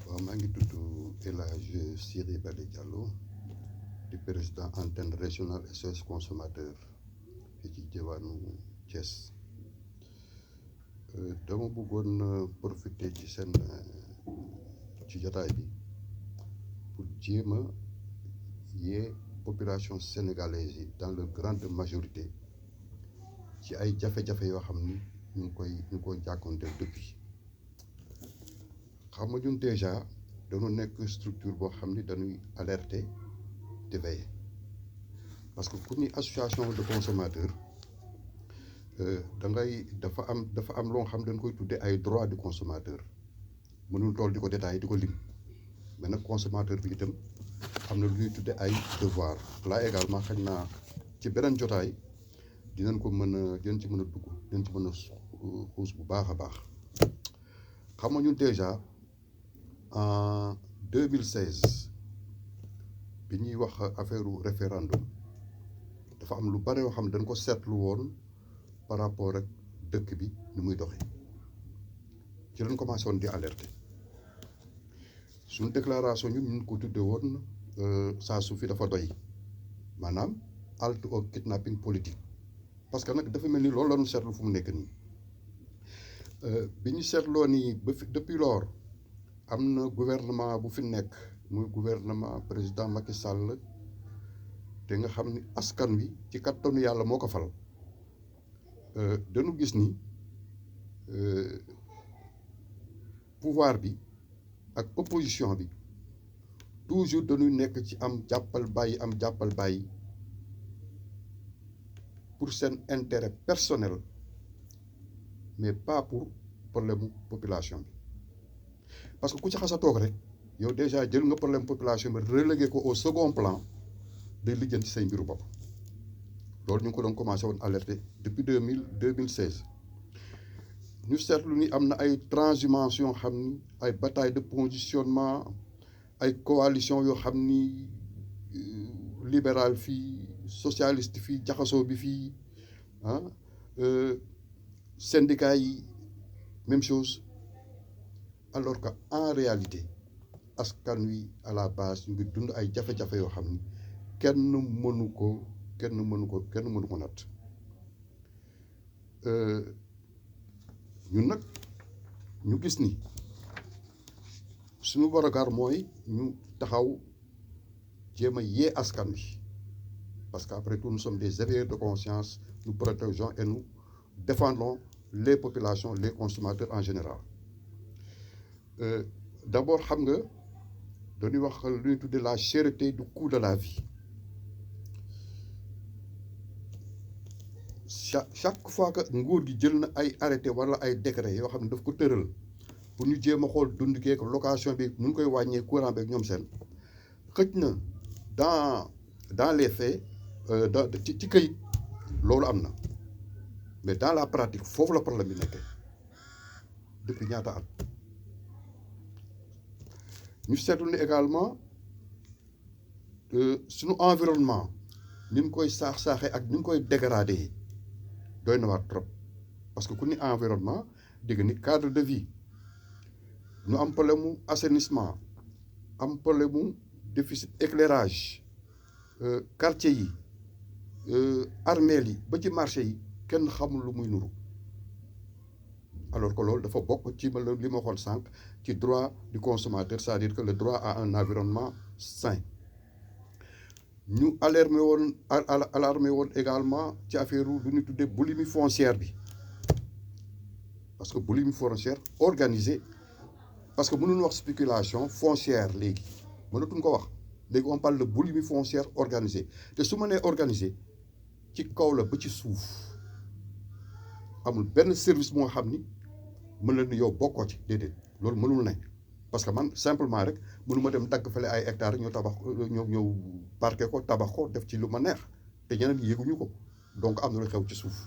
waaw maa ngi tudd El Hadj Ciré Bale Diallo di président antenne régionale SOS consommateur fii ci diwaanu Thiès. dama bëggoon profiter ci seen ci jotaay bi pour jéem a yee population sénégalaise yi dans leur grande majorité ci ay jafe-jafe yoo xam ni ñu ngi koy jàkkoonteel depuis. xam nga ñun déjà dañu nekk structure boo xam ni dañuy alerter di veiller parce que ku ni association de consommateurs dafa am loo xam dañ koy tuddee ay droits du consommateur mënul tool di ko détaillé di ko lim mais nag consommateur bi itam am na lu ñuy tuddee ay devoir là également xañ naa ci beneen jotaay dinañ ci mën a dugg dinañ ci mën a xuus bu baax a baax. xam nga ñun déjà en 2016 bi ñuy wax affaire référendum dafa am lu bare yoo xam ne dañ ko seetlu woon par rapport ak dëkk bi ni muy doxee ci lañ commencé woon di alerter suñu déclaration ñu ko tudde woon saa su fi dafa doy maanaam halte au kidnapping politique parce que nag dafa mel ni loolu la ñu seetlu fu mu nekk nii bi ñu seetloo nii depuis lors am na gouvernement bu fi nekk muy gouvernement président Macky Sall te nga xam ni askan wi ci kattanu yàlla moo ko fal dañu gis ni pouvoir bi ak opposition bi toujours dañuy nekk ci am jàppal bàyyi pour seen intérêt personnel mais pas pour problème population bi parce que ku ci xas a toog rek yow déjà jël nga problème population bi relégué ko au second plan day lijjanti say mbiru bopp loolu ñu ngi ko doon commencé woon alerter depuis 2016 ñu seetlu ni am na ay transhumance yoo xam ni ay bataille de positionnement ay coalition yoo xam ni libéral fii socialiste fii jaxasoo bi fii syndicat yi même chose alors que en réalité askan wi à la base ñu ngi dund ay jafe-jafe yoo xam ni kenn mënu ko natt ñun nag ñu gis ni suñu warugar mooy ñu taxaw jéem a yee askan wi parce que après tout nous sommes des éveilleurs de conscience nous protégeons et nous défendons les populations les consommateurs en général d'abord xam nga dañuy wax lu ñuy tuddee la cherté du coût de la vie chaque fois que nguur gi jël na ay arrêté wala ay décret yoo xam ne daf ko tëral pour ñu jéem a xool dund geek location bi nu koy wàññee courant beeg ñoom seen xëj na dans les faits ci këyit loolu am na mais dans la pratique foofu la problème bi nekkee depuis ñaata at ñu seetlu ni également suñu environnement ni ñu koy saaxee ak ni ñu koy dégradé doy na waar trop parce que ku ni environnement dégg ni cadre de vie ñu am problème mu assainissement am problème mu déficit éclairage quartier yi armeel yi ba ci marché yi kenn xamul lu muy nuru alors que loolu dafa bokk ci li ma waxoon sànq ci droit du consommateur c'est-à-dire que le droit à un environnement sain ñu alarmé woon également ci affaire lu ñu tuddee boulimie foncière bi parce que boulimie foncière organisée parce que mënuñu wax spéculation foncière léegi mënatuñ ko wax léegi on parle de boulimie foncière organisée te su ma nee organisée ci kaw la ba ci suuf amul benn service moo xam ni mën na ni yow bokkoo ci déedéet loolu mënul ne parce que man simplement rek mënu ma dem dagg fale ay hectares ñëw tabax ñëw parqué ko tabax ko def ci lu ma neex te ñeneen yéeguñu ko donc am na lu xew ci suuf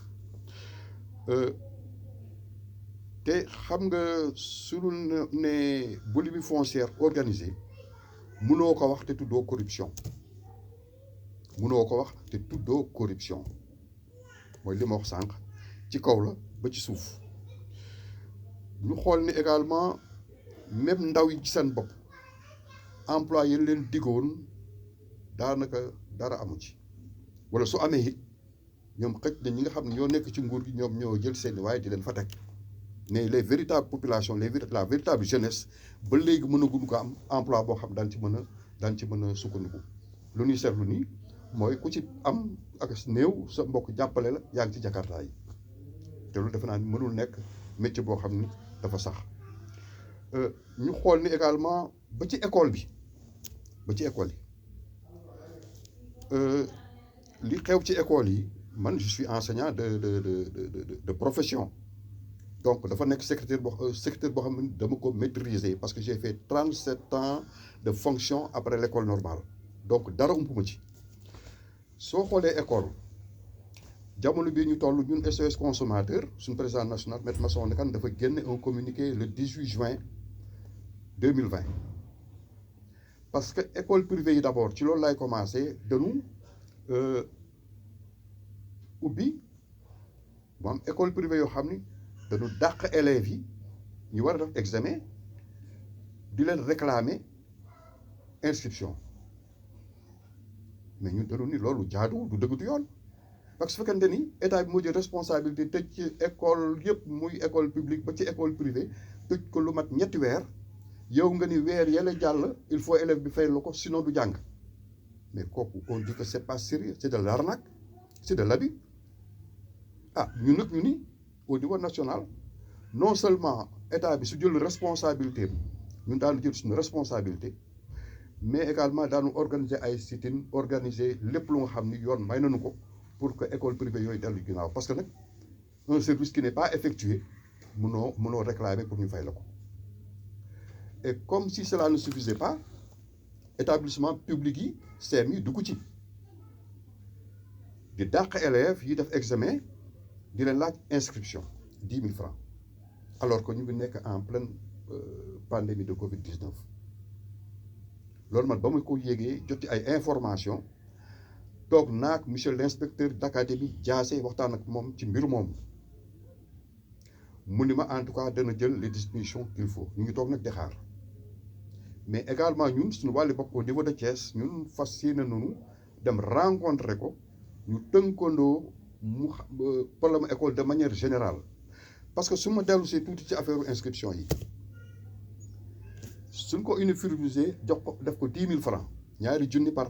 te xam nga suñu ne boulimie foncière organisée mënoo ko wax te tuddoo corruption mooy li ma wax sànq ci kaw la ba ci suuf ñu xool ni également même ndaw yi ci seen bopp emploi yi leen diggoon daanaka dara amu ci wala su amee it ñoom xëj na ñi nga xam ne ñoo nekk ci nguur gi ñoom ñoo jël seeni waaye di leen fa teg mais les véritables populations la véritable jeunesse ba léegi mënaguñu ko am emploi boo xam daan ci mën a sukkandiku lu ñuy seetlu nii mooy ku ci am ak néew sa mbokk jàppale la yaa ngi ci jakarta yi te lu defe naa ni mënul nekk métier boo xam ni dafa sax ñu xool ni également ba ci école yi li xew ci école yi man je suis enseignant de profession donc dafa nekk secteur boo xam ne dama ko maîtriser parce que j'ai fait 37 ans de fonction après l'école normale donc dara umpuma ci soo xoolee école jamono bii ñu toll ñun SOS consommateur suñu président national Maître Massokhna Kane dafa génne un communiqué le 18 juin 2020 parce que école privée yi d'abord ci loolu laay commencé dañu ubbi mu am école privée yoo xam ni dañu dàq élèves yi ñu war a def examen di leen réclamer inscription mais ñun dañu ni loolu jaaduwul du dëgg du yoon parce que su fekkente ni état bi moo jël responsabilité tëj ci école yëpp muy école publique ba ci école privée tëj ko lu mat ñetti weer yow nga ni weer yàlla jàll il faut élève bi fay la ko sinon du jàng mais kooku on dit que c'est pas sérieux c'est de l'arnaque c'est de l'abus ñun nag ñu ni au niveau national non seulement état bi su jël responsabilité ñun daanu jël suñu responsabilité mais également daanu organiser ay sit-in organiser lépp lu nga xam ni yoon may nañu ko pour que école privée yooyu dellu ginnaaw parce que nag un service qui n'est pas effectué mënoo réclamer pour ñu fay la ko et comme si cela ne suffisait pas établissement public yi CEM yi dugg ci di dàq élèves yi def examen di leen laaj inscription 10 000 francs alors que ñu ngi nekk en pleine pandémie de Covid-19 loolu man ba mu ko yégee jot ci ay information toog naag monsieur l'inspecteur d'académie Diassé waxtaan ak moom ci mbir moom mu ni ma en tout cas dana jël les dispositions qu'il faut ñu ngi toog nag di xaar mais également ñun suñu wàllu bopp au niveau de Thiès ñun fas yéene nañu dem rencontrer ko ñu tënkandoo mu problème école de manière générale parce que su ma dellu see tuuti ci affaire inscription yi suñ ko uniformisé jox ko def ko 10 000 francs ñaari junni par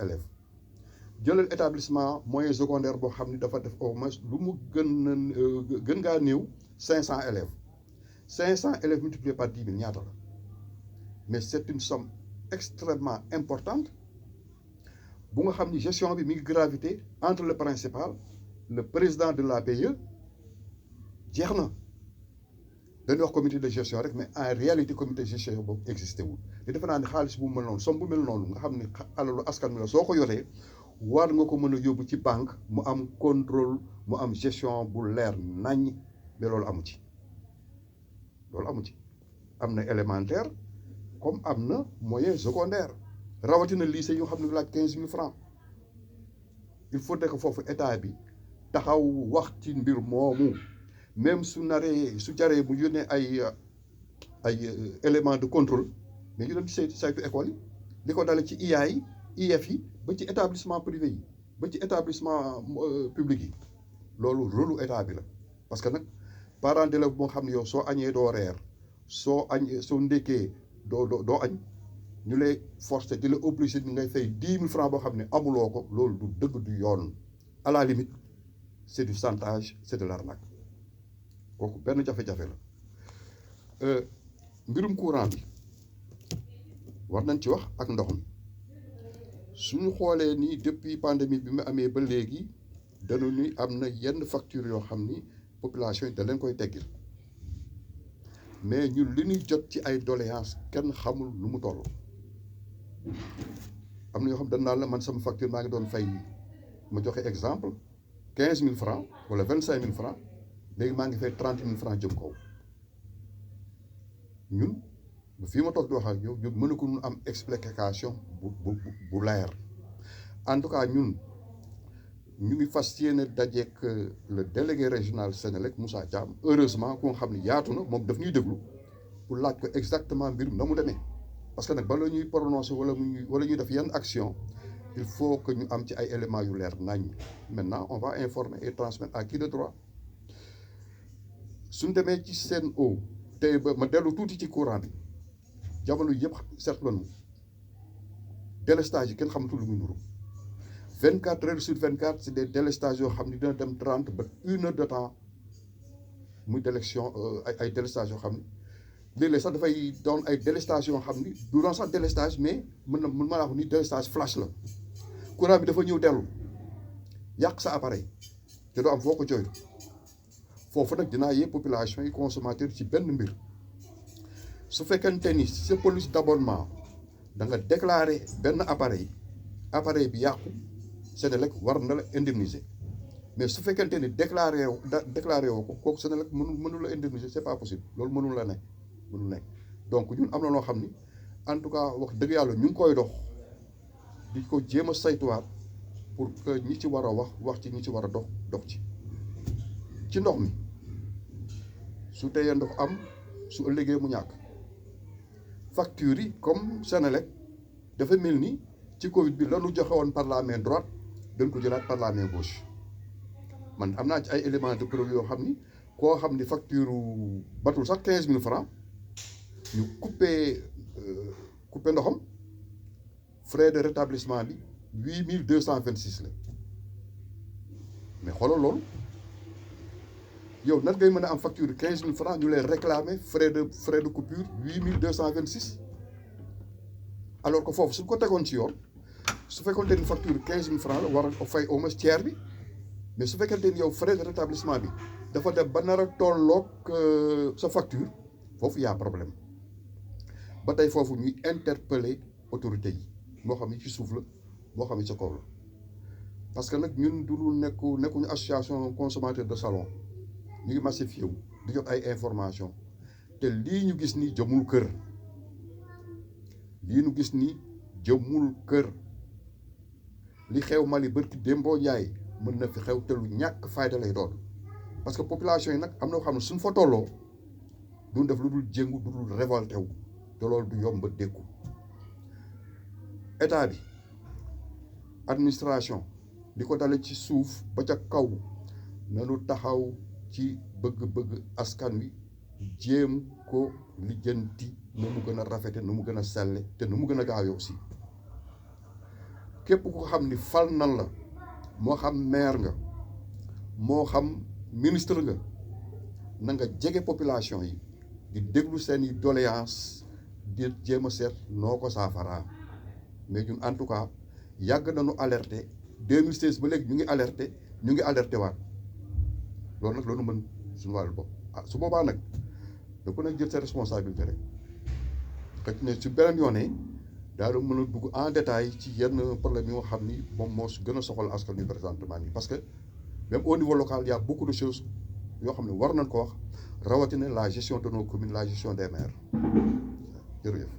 élève jëlal établissement moyen secondaire boo xam ni dafa def au moins lu mu gën ngaa néew 500 élèves 500 élèves multipliés par 10 000 ñaata la mais c'est une somme extrêmement importante bu nga xam ni gestion bi mi ngi gravité entre le principal le président de l'APE jeex na dañuy wax comité de gestion rek mais en réalité comité de gestion boobu existé wul te defe naa ni xaalis bu mel noonu somme bu mel noonu nga xam ni alalu askan wi la soo ko yoree war nga ko mën a yóbbu ci banque mu am contrôle mu am gestion bu leer naññ mais loolu amu ci am na élémentaire comme am na moyen secondaire rawatina lycée yoo xam ne laaj 15 000 francs il faut que foofu état bi taxaw wax ci mbir moomu même su jaree mu yónnee ay éléments de contrôle mais ñu dem ci saytu école yi li ko dale ci IA yi IF yi ba ci établissement privé yi ba ci établissement public yi loolu rôlu état bi la parce que nag parent d'élève boo xam ne yow soo añee doo reer soo ndékkee doo añ ñu lay forcer di la obligé ni ngay fay 10 000 francs boo xam ne amuloo ko loolu du dëgg du yoon à la limite c'est du chantage c'est de l'arnaque kooku benn jafe-jafe la mbirum courant bi war nañ ci wax ak ndox mi suñu xoolee ni depuis pandémie bi mu amee ba léegi dañu ni am na yenn facture yoo xam ni population yi da leen koy teggil mais ñun li ñuy jot ci ay doléances kenn xamul lu mu toll am na yoo xam dañ naan la man sama facture maa ngi doon fay ma joxe exemple 15 000 francs wala 25 000 francs léegi maa ngi fay 30 000 francs jëm kaw ñun fii ma toog di wax ak yow ñu mën a ko am explication bu leer en tout cas ñun ñu ngi fas yéene dajeek le délégué régional Sénélec Moussa Thiam heureusement ku nga xam ne yaatu na moom daf ñuy déglu pour laaj ko exactement mbir na mu demee parce que nag bala ñuy prononcer wala ñuy def yenn action il faut que ñu am ci ay éléments yu leer nañ maintenant on va informer et transmettre à qui de droit suñ demee ci Sen'Eau tey ba ma dellu tuuti ci courant bi jamono yëpp seetlu nañu délestage yi kenn xamatul lu muy nuru 24 heures sur 24 c'est des délestages yoo xam ne dina dem 30 ba 1 heure de temps muy délection ay délestages yoo xam ne léeg-léeg sax dafay doon ay délestage yoo xam ni du doon sax délestage mais mën ma wax ni délestage flash la courant bi dafa ñëw dellu yàq sa appareil te doo am foo ko jooytu foofu nag dinaa yee population yi consommateur ci benn mbir su fekkente ni sa police d'abonnement da nga déclarer benn appareil bi yàqu Senelec war na la indemniser mais su fekkente ni déclaré woo ko kooku Senelec mënul la indemniser c'est pas possible loolu mënul nekk donc ñun am na loo xam ni en tout cas wax dëgg yàlla ñu ngi koy dox di ko jéem a saytuwaat pour que ñi ci war a wax ci ñi ci war a dox ci ndox mi su teyee ndox am su ëllëgee mu ñàkk factures yi comme Senelec dafa mel ni ci Covid bi lanu joxe woon par la main droite dañ ko jëlaat par la main gauche man am naa ci ay éléments de preuve yoo xam ni koo xam ni facture batul sax 15 000 francs ñu coupé ndoxam frais de rétablissement bi 8226 la mais xoolal loolu yow nan ngay mën a am facture 15 000 francs ñu lay réclamer frais de coupure 8226 alors que foofu su ko tegoon ci yoon su fekkoon ni facture 15 000 francs la war a fay au moins tiers bi mais su fekkente ni yow frais de rétablissement bi dafa dem ba nar a tolloog sa facture foofu y a problème ba tey foofu ñuy interpeller autorités yi moo xam ni ci suuf la moo xam ni ca kaw la parce que nag ñun du lu nekkuñu association consommateur de salon ñu ngi massifié wu di jot ay information te lii ñu gis ni jëmul kër li xew Mali bërki démboo Njaay mën na fi xew te lu ñàkk fayda lay doon parce que population yi nag am na xam ne suñ fa tolloo duñ def lu dul jéngu du dul révolté wu te loolu du yomb ba dékku état bi administration di ko dale ci suuf ba ca kaw nanu taxaw ci bëgg-bëgg askan wi jéem ko lijjanti nu mu gën a rafete nu mu gën a selle te nu mu gën a gaawee aussi képp ku xam ni fal nan la moo xam maire nga moo xam ministre nga na nga jege population yi di déglu seeni doléance di jéem a seet noo ko saafaraa mais ñun en tout cas yàgg nañu alerté 2016 ba léegi ñu ngi alerté waat loolu nag loolu mën suñu wàllu bopp su boobaa nag da ko nag jël sa responsabilité rek xëy na su beneen yoonee daal mën a dugg en détail ci yenn problème yoo xam ni moom moo gën a soxal askan wi présentement nii parce que même au niveau local il y a beaucoup de choses yoo xam ne war nañ ko wax rawatina la gestion de nos communes la gestion des maires jërëjëf